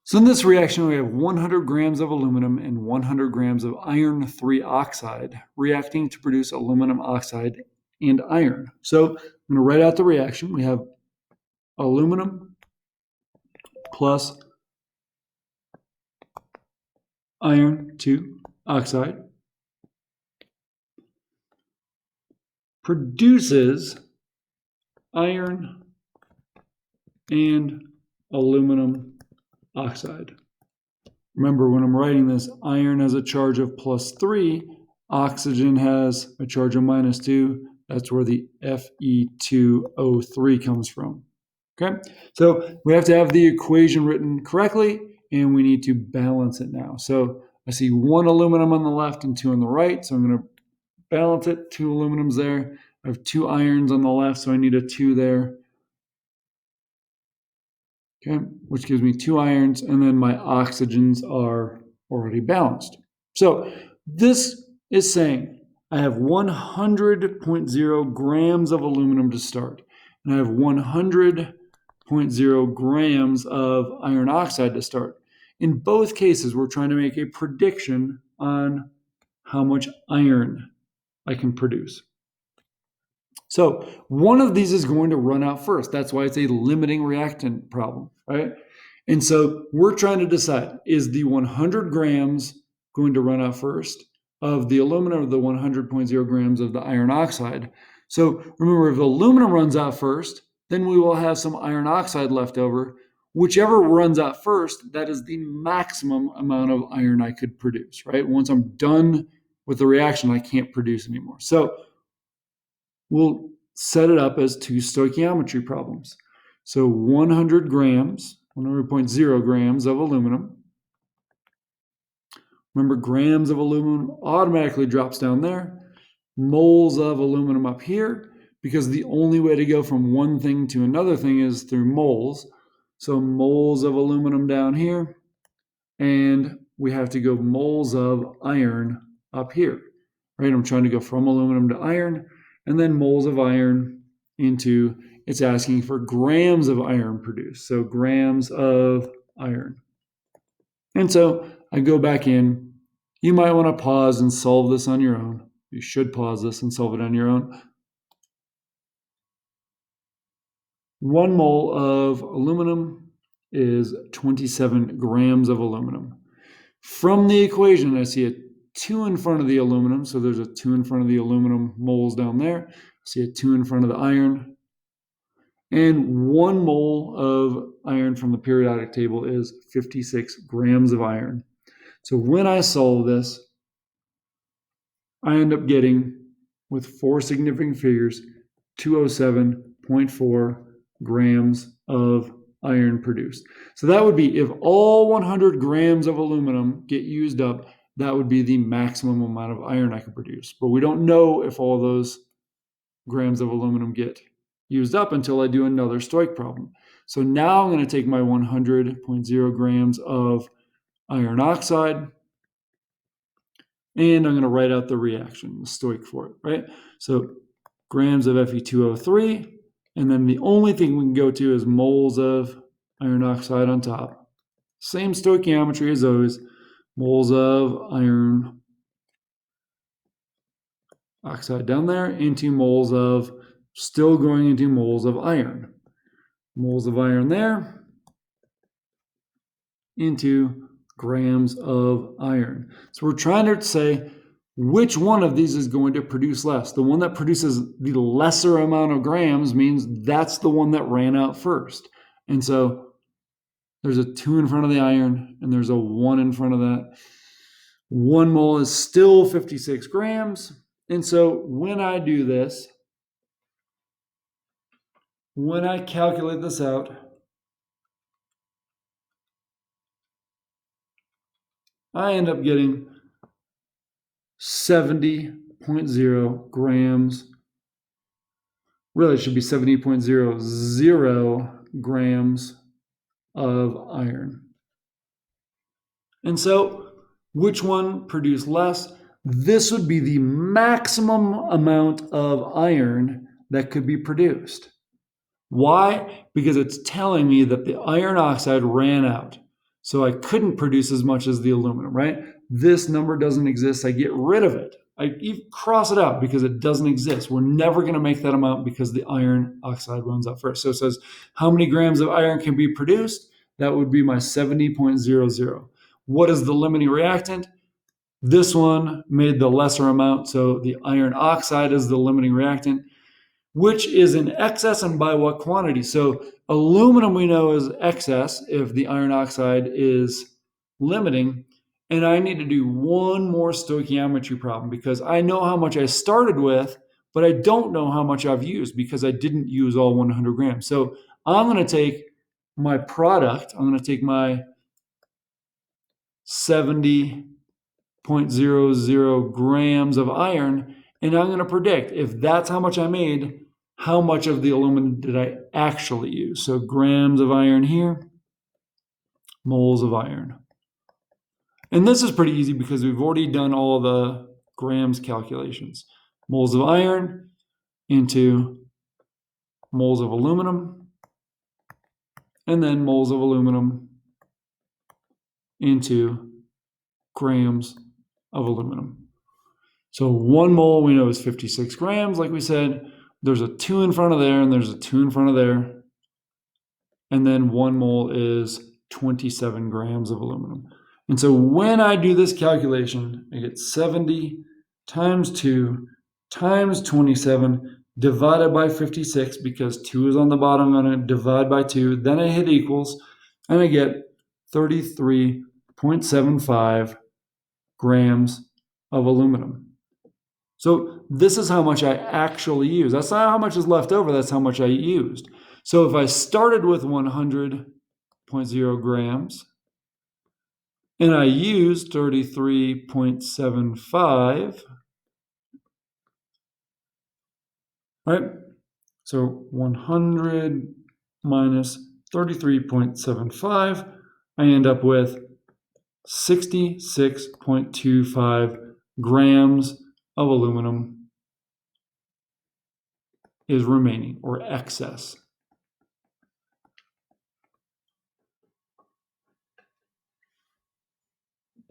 So in this reaction, we have 100 grams of aluminum and 100 grams of iron 3 oxide reacting to produce aluminum oxide and iron. So I'm going to write out the reaction. We have aluminum plus iron 2 oxide produces iron and aluminum oxide. Remember, when I'm writing this, iron has a charge of +3, oxygen has a charge of -2. That's where the Fe2O3 comes from. Okay, so we have to have the equation written correctly, and we need to balance it now. So I see 1 aluminum on the left and 2 on the right, so I'm going to balance it. 2 aluminums there. I have 2 irons on the left, so I need a 2 there. Okay, which gives me 2 irons, and then my oxygens are already balanced. So this is saying I have 100.0 grams of aluminum to start, and I have 100.0 grams of iron oxide to start. In both cases, we're trying to make a prediction on how much iron I can produce. So one of these is going to run out first. That's why it's a limiting reactant problem, right? And so we're trying to decide, is the 100 grams going to run out first of the aluminum or the 100.0 grams of the iron oxide? So remember, if aluminum runs out first, then we will have some iron oxide left over. Whichever runs out first, that is the maximum amount of iron I could produce, right? Once I'm done with the reaction, I can't produce anymore. So we'll set it up as 2 stoichiometry problems. So 100 grams, 100.0 grams of aluminum. Remember, grams of aluminum automatically drops down there. Moles of aluminum up here, because the only way to go from one thing to another thing is through moles. So moles of aluminum down here, and we have to go moles of iron up here, right? I'm trying to go from aluminum to iron, and then moles of iron into, it's asking for grams of iron produced. So grams of iron. And so I go back in. You might want to pause and solve this on your own. You should pause this and solve it on your own. 1 mole of aluminum is 27 grams of aluminum. From the equation, I see a 2 in front of the aluminum, so there's a 2 in front of the aluminum moles down there. I see a 2 in front of the iron. And 1 mole of iron from the periodic table is 56 grams of iron. So when I solve this, I end up getting, with 4 significant figures, 207.4 grams of iron produced. So that would be, if all 100 grams of aluminum get used up, that would be the maximum amount of iron I could produce. But we don't know if all those grams of aluminum get used up until I do another stoich problem. So now I'm going to take my 100.0 grams of iron oxide, and I'm going to write out the reaction, the stoich for it, right? So grams of Fe2O3, and then the only thing we can go to is moles of iron oxide on top. Same stoichiometry as always, moles of iron oxide down there into moles of, still going into moles of iron. Moles of iron there into grams of iron. So we're trying to say which one of these is going to produce less. The one that produces the lesser amount of grams means that's the one that ran out first. And so there's a 2 in front of the iron, and there's a 1 in front of that. 1 mole is still 56 grams. And so when I do this, when I calculate this out, I end up getting 70.0 grams. Really, it should be 70.00 grams of iron. And so, which one produced less? This would be the maximum amount of iron that could be produced. Why? Because it's telling me that the iron oxide ran out. So I couldn't produce as much as the aluminum, right? This number doesn't exist. I get rid of it. I cross it out because it doesn't exist. We're never going to make that amount because the iron oxide runs out first. So it says how many grams of iron can be produced? That would be my 70.00. What is the limiting reactant? This one made the lesser amount, so the iron oxide is the limiting reactant, which is in excess and by what quantity? So aluminum we know is excess if the iron oxide is limiting. And I need to do one more stoichiometry problem because I know how much I started with, but I don't know how much I've used because I didn't use all 100 grams. So I'm going to take my product, I'm going to take my 70.00 grams of iron, and I'm going to predict if that's how much I made, how much of the aluminum did I actually use? So grams of iron here, moles of iron. And this is pretty easy because we've already done all the grams calculations. Moles of iron into moles of aluminum, and then moles of aluminum into grams of aluminum. So 1 mole we know is 56 grams, like we said. There's a 2 in front of there, and there's a 2 in front of there. And then 1 mole is 27 grams of aluminum. And so when I do this calculation, I get 70 times 2 times 27 divided by 56, because 2 is on the bottom. I'm going to divide by 2. Then I hit equals, and I get 33.75 grams of aluminum. So this is how much I actually use. That's not how much is left over. That's how much I used. So if I started with 100.0 grams and I used 33.75, right? So 100 minus 33.75, I end up with 66.25 grams of aluminum is remaining, or excess.